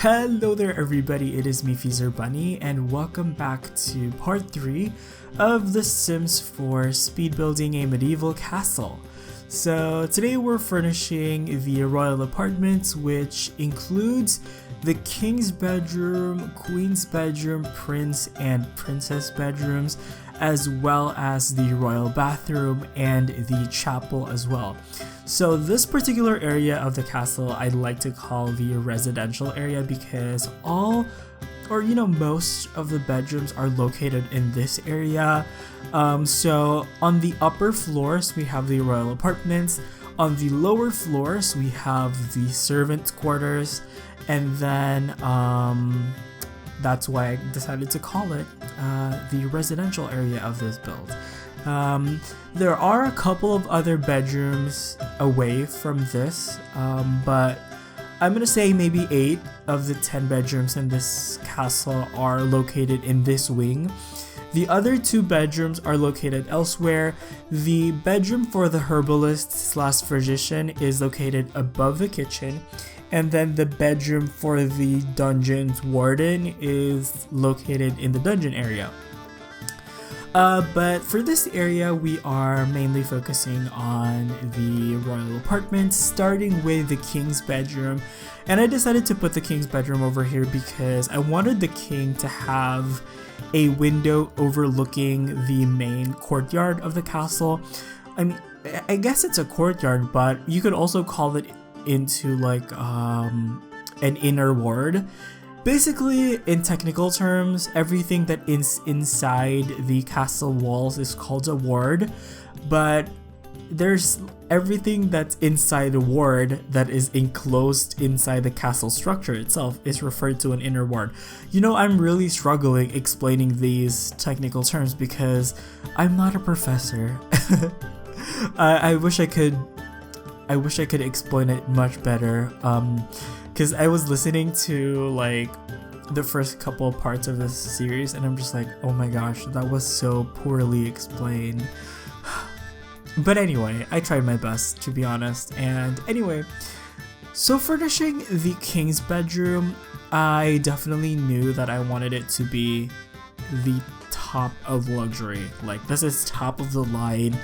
Hello there everybody, it is me XFreezerBunny and welcome back to part 3 of The Sims 4 Speed Building a Medieval Castle. So today we're furnishing the royal apartments, which includes the king's bedroom, queen's bedroom, prince and princess bedrooms, as well as the royal bathroom and the chapel as well. So this particular area of the castle I'd like to call the residential area because most of the bedrooms are located in this area. So on the upper floors we have the royal apartments, on the lower floors we have the servants' quarters, and then that's why I decided to call it the residential area of this build. There are a couple of other bedrooms away from this, but I'm gonna say maybe 8 of the 10 bedrooms in this castle are located in this wing. The other 2 bedrooms are located elsewhere. The bedroom for the herbalist / physician is located above the kitchen, and then the bedroom for the dungeon's warden is located in the dungeon area. But for this area, we are mainly focusing on the royal apartments, starting with the king's bedroom. And I decided to put the king's bedroom over here because I wanted the king to have a window overlooking the main courtyard of the castle. I mean, I guess it's a courtyard, but you could also call it into like an inner ward. Basically, in technical terms, everything that is inside the castle walls is called a ward, but there's everything that's inside a ward that is enclosed inside the castle structure itself is referred to an inner ward. You know, I'm really struggling explaining these technical terms because I'm not a professor. I wish I could explain it much better. Because I was listening to like the first couple of parts of this series and I'm just like, oh my gosh, that was so poorly explained. But anyway, I tried my best, to be honest. And anyway, so furnishing the king's bedroom, I definitely knew that I wanted it to be the top of luxury. Like, this is top of the line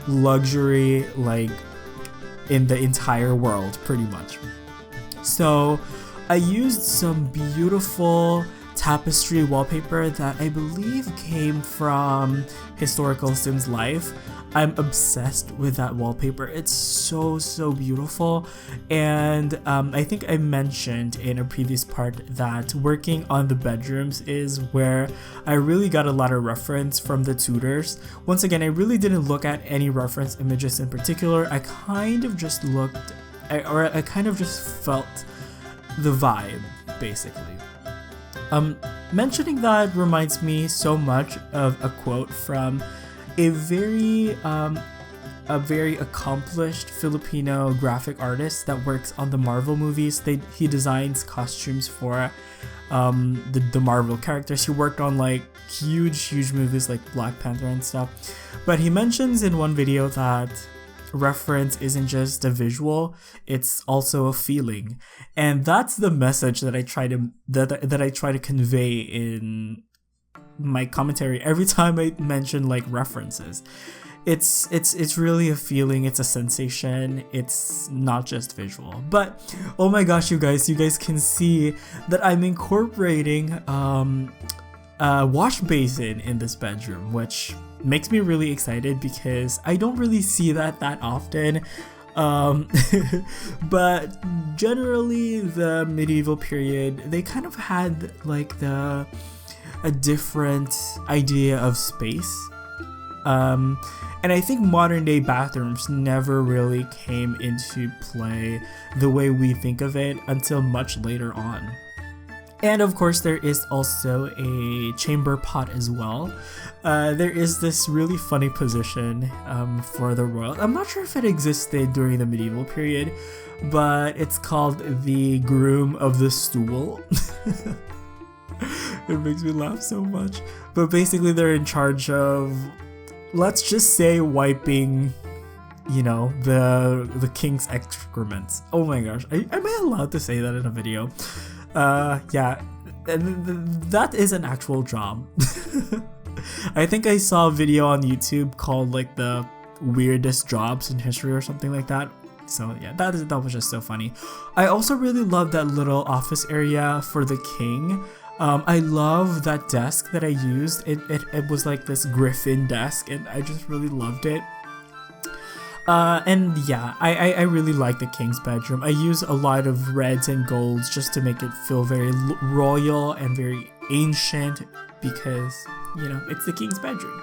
luxury, like in the entire world, pretty much. So I used some beautiful tapestry wallpaper that I believe came from Historical Sims Life. I'm obsessed with that wallpaper. It's so beautiful, and I think I mentioned in a previous part that working on the bedrooms is where I really got a lot of reference from the tutors. Once again, I really didn't look at any reference images in particular. I kind of just felt the vibe, basically. Mentioning that reminds me so much of a quote from a very accomplished Filipino graphic artist that works on the Marvel movies. He designs costumes for the Marvel characters. He worked on like huge movies like Black Panther and stuff. But he mentions in one video that reference isn't just a visual, it's also a feeling, and that's the message that I try to convey in my commentary every time I mention like references. It's really a feeling, it's a sensation, it's not just visual. But oh my gosh, you guys can see that I'm incorporating a wash basin in this bedroom, which makes me really excited because I don't really see that often. But generally the medieval period, they kind of had like a different idea of space. And I think modern day bathrooms never really came into play the way we think of it until much later on. And of course there is also a chamber pot as well. There is this really funny position for the royal. I'm not sure if it existed during the medieval period, but it's called the groom of the stool. It makes me laugh so much. But basically they're in charge of, let's just say, wiping, you know, the king's excrements. Oh my gosh, am I allowed to say that in a video? Yeah, that is an actual job. I think I saw a video on YouTube called like the weirdest jobs in history or something like that. So yeah, that was just so funny. I also really love that little office area for the king. I love that desk that I used. It was like this griffin desk, and I just really loved it. And yeah, I really like the king's bedroom. I use a lot of reds and golds just to make it feel very royal and very ancient because, you know, it's the king's bedroom.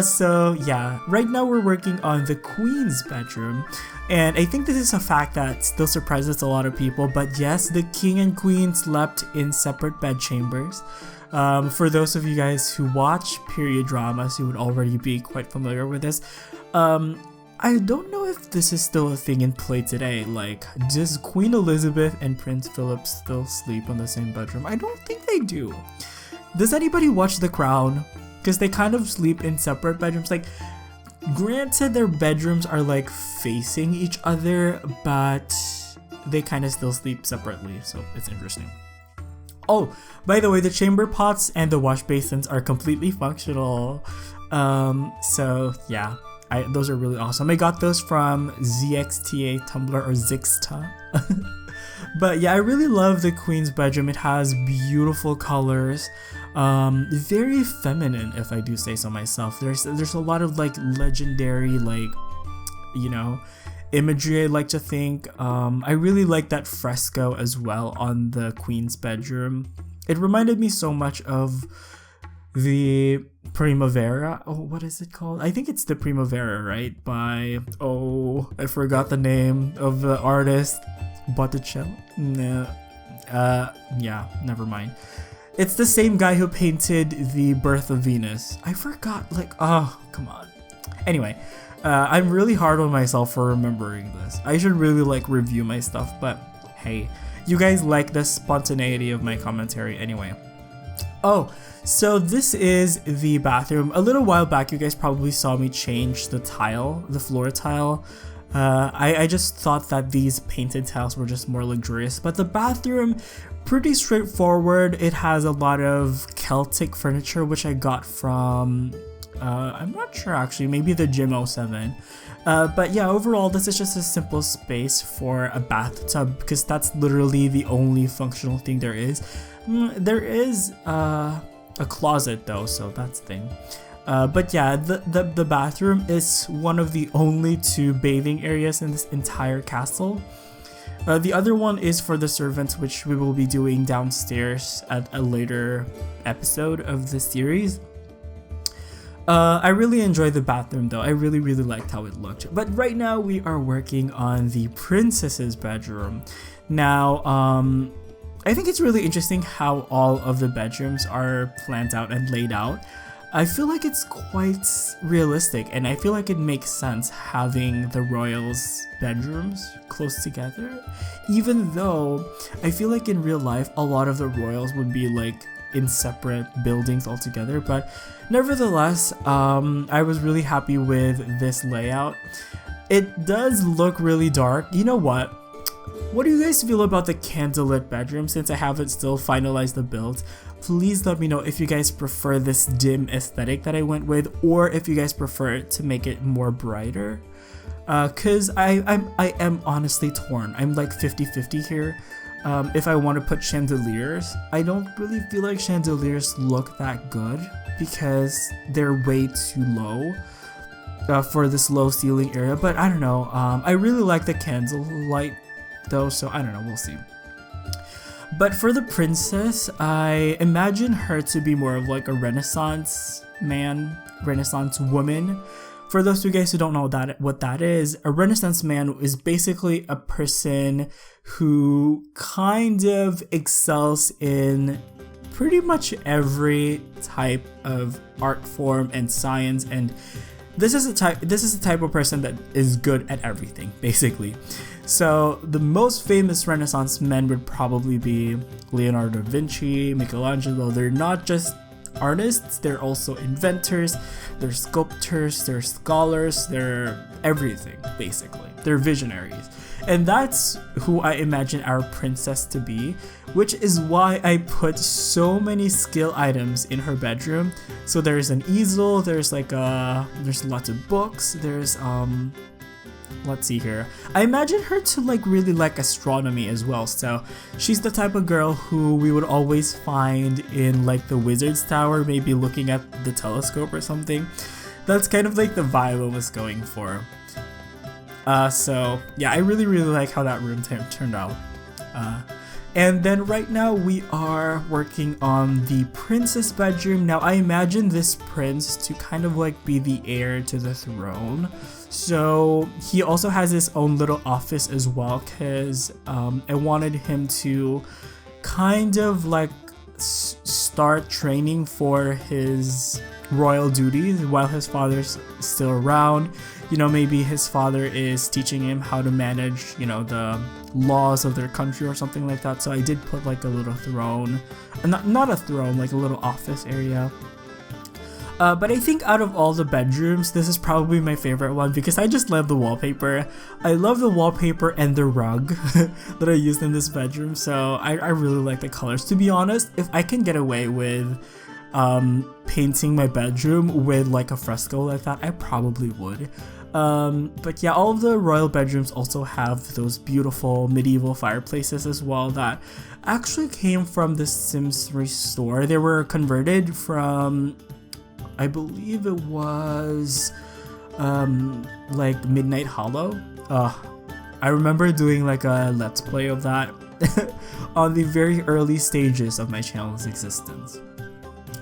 So yeah, right now we're working on the queen's bedroom, and I think this is a fact that still surprises a lot of people, but yes, the king and queen slept in separate bed chambers. For those of you guys who watch period dramas, you would already be quite familiar with this. I don't know if this is still a thing in play today. Like, does Queen Elizabeth and Prince Philip still sleep in the same bedroom? I don't think they do. Does anybody watch The Crown? Because they kind of sleep in separate bedrooms. Like, granted, their bedrooms are like facing each other, but they kind of still sleep separately, so it's interesting. Oh, by the way, the chamber pots and the wash basins are completely functional. So yeah, those are really awesome. I got those from ZXTA Tumblr or Zixta. But yeah, I really love the queen's bedroom. It has beautiful colors, very feminine, if I do say so myself. There's a lot of like legendary, like, you know, imagery I like to think. I really like that fresco as well on the queen's bedroom. It reminded me so much of the Primavera. Oh, what is it called? I think it's the Primavera, right? By, oh, I forgot the name of the artist. Botticelli? No. Yeah, never mind. It's the same guy who painted The Birth of Venus. I forgot, like, oh, come on. Anyway, I'm really hard on myself for remembering this. I should really, like, review my stuff, but hey, you guys like the spontaneity of my commentary anyway. Oh, so this is the bathroom. A little while back, you guys probably saw me change the tile, the floor tile. I just thought that these painted tiles were just more luxurious, but the bathroom, pretty straightforward. It has a lot of Celtic furniture, which I got from, I'm not sure actually, maybe the Gym 07. But yeah, overall, this is just a simple space for a bathtub, because that's literally the only functional thing there is. There is a closet though, so that's the thing. But yeah, the bathroom is one of the only 2 bathing areas in this entire castle. The other one is for the servants, which we will be doing downstairs at a later episode of the series. I really enjoyed the bathroom though. I really liked how it looked. But right now we are working on the princess's bedroom. Now, I think it's really interesting how all of the bedrooms are planned out and laid out. I feel like it's quite realistic, and I feel like it makes sense having the royals' bedrooms close together, even though I feel like in real life a lot of the royals would be like in separate buildings altogether. But nevertheless, I was really happy with this layout. It does look really dark. You know what? What do you guys feel about the candlelit bedroom? Since I haven't still finalized the build, please let me know if you guys prefer this dim aesthetic that I went with, or if you guys prefer it to make it more brighter. Cause I am honestly torn. I'm like 50-50 here. If I want to put chandeliers, I don't really feel like chandeliers look that good because they're way too low for this low ceiling area. But I don't know. I really like the candlelight though, so I don't know. We'll see. But for the princess, I imagine her to be more of like a Renaissance man, Renaissance woman. For those of you guys who don't know what that is, a Renaissance man is basically a person who kind of excels in pretty much every type of art form and science, and this is the type of person that is good at everything, basically. So the most famous Renaissance men would probably be Leonardo da Vinci, Michelangelo. They're not just artists, they're also inventors, they're sculptors, they're scholars, they're everything, basically. They're visionaries. And that's who I imagine our princess to be, which is why I put so many skill items in her bedroom. So there's an easel, there's lots of books, there's let's see here. I imagine her to really like astronomy as well. So she's the type of girl who we would always find in the wizard's tower, maybe looking at the telescope or something. That's kind of the vibe I was going for. So yeah, I really like how that room turned out. And then right now we are working on the princess bedroom. Now I imagine this prince to kind of be the heir to the throne. So he also has his own little office as well, because I wanted him to kind of start training for his royal duties while his father's still around. Maybe his father is teaching him how to manage, the laws of their country or something like that. So I did put a little throne, not a throne, a little office area. But I think out of all the bedrooms, this is probably my favorite one because I just love the wallpaper. I love the wallpaper and the rug that I used in this bedroom. So I really like the colors. To be honest, if I can get away with painting my bedroom with a fresco like that, I probably would. But yeah, all of the royal bedrooms also have those beautiful medieval fireplaces as well that actually came from the Sims 3 store. They were converted from, I believe it was Midnight Hollow. I remember doing a let's play of that on the very early stages of my channel's existence.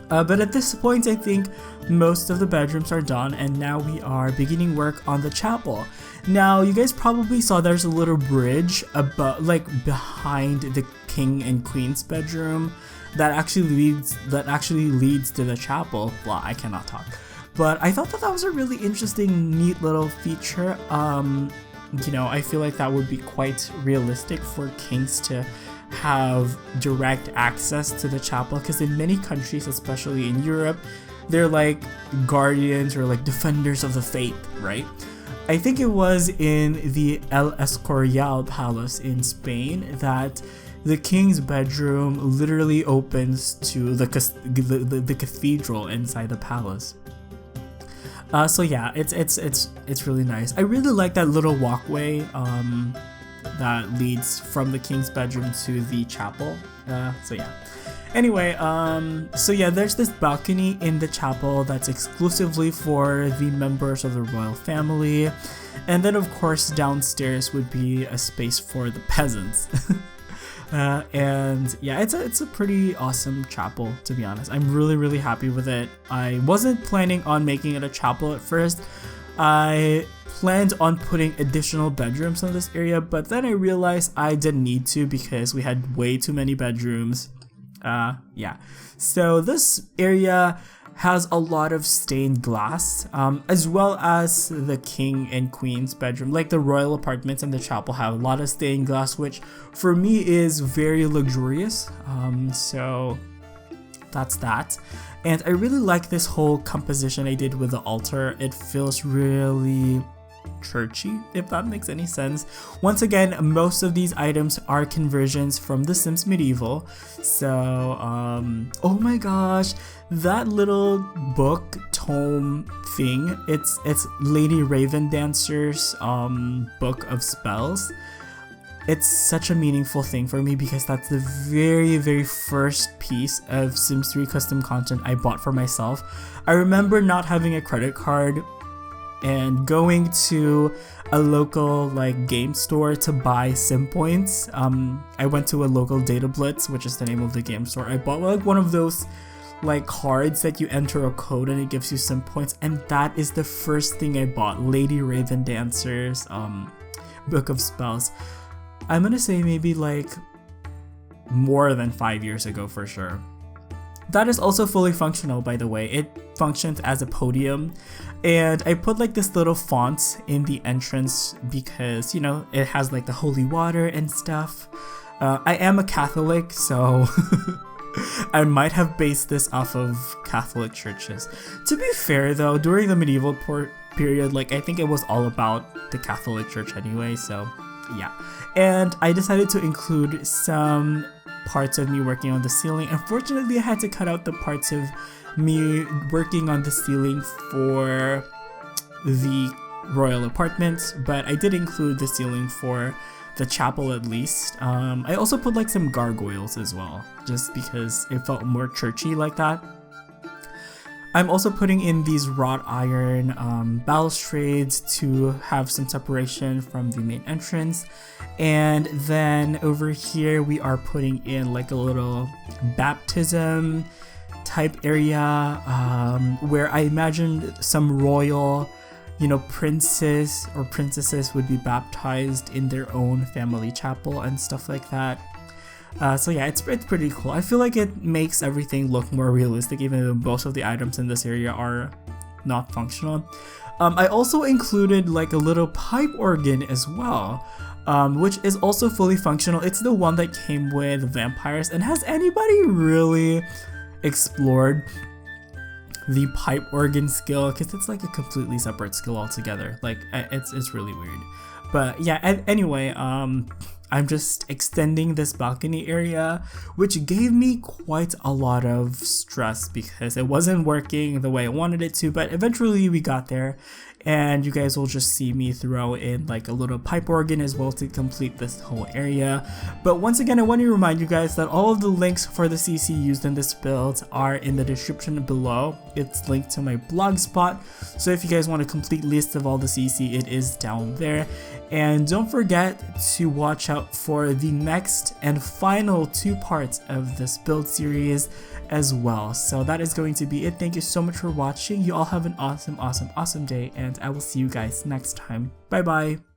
But at this point, I think most of the bedrooms are done, and now we are beginning work on the chapel. Now, you guys probably saw there's a little bridge behind the king and queen's bedroom that actually leads to the chapel. Well, I cannot talk, but I thought that was a really interesting, neat little feature. I feel like that would be quite realistic for kings to have direct access to the chapel, because in many countries, especially in Europe, they're guardians or defenders of the faith, right? I think it was in the El Escorial Palace in Spain that the king's bedroom literally opens to the cathedral inside the palace. So yeah, it's really nice. I really like that little walkway that leads from the king's bedroom to the chapel. So yeah. Anyway, so yeah, there's this balcony in the chapel that's exclusively for the members of the royal family. And then of course downstairs would be a space for the peasants. And yeah, it's a pretty awesome chapel, to be honest. I'm really happy with it. I wasn't planning on making it a chapel at first. I planned on putting additional bedrooms in this area, but then I realized I didn't need to because we had way too many bedrooms. Yeah. So this area has a lot of stained glass, as well as the king and queen's bedroom. The royal apartments and the chapel have a lot of stained glass, which for me is very luxurious. So that's that. And I really like this whole composition I did with the altar. It feels really churchy, if that makes any sense. Once again, most of these items are conversions from The Sims Medieval. So, oh my gosh, that little book tome thing, it's Lady Raven Dancer's book of spells. It's such a meaningful thing for me because that's the very first piece of Sims 3 custom content I bought for myself. I remember not having a credit card and going to a local game store to buy sim points. I went to a local Data Blitz, which is the name of the game store. I bought one of those cards that you enter a code and it gives you sim points, and that is the first thing I bought, Lady Raven Dancer's book of spells. I'm gonna say maybe more than 5 years ago for sure. That is also fully functional, by the way. It functions as a podium, and I put this little font in the entrance because, it has the holy water and stuff. I am a Catholic, so I might have based this off of Catholic churches. To be fair though, during the medieval period, I think it was all about the Catholic Church anyway, so yeah. And I decided to include some parts of me working on the ceiling. Unfortunately, I had to cut out the parts of me working on the ceiling for the royal apartments, but I did include the ceiling for the chapel at least. I also put like some gargoyles as well, just because it felt more churchy like that. I'm also putting in these wrought iron balustrades to have some separation from the main entrance. And then over here we are putting in like a little baptism type area where I imagined some royal, you know, princes or princesses would be baptized in their own family chapel and stuff like that. So yeah, it's pretty cool. I feel like it makes everything look more realistic, even though most of the items in this area are not functional. I also included like a little pipe organ as well, which is also fully functional. It's the one that came with vampires. And has anybody really explored the pipe organ skill? Because it's like a completely separate skill altogether. Like it's really weird. But yeah, anyway, I'm just extending this balcony area, which gave me quite a lot of stress because it wasn't working the way I wanted it to, but eventually we got there, and you guys will just see me throw in like a little pipe organ as well to complete this whole area. But once again, I want to remind you guys that all of the links for the CC used in this build are in the description below. It's linked to my blog spot, so if you guys want a complete list of all the CC, it is down there. And don't forget to watch out for the next and final 2 parts of this build series as well. So that is going to be it. Thank you so much for watching. You all have an awesome day, and I will see you guys next time. Bye bye.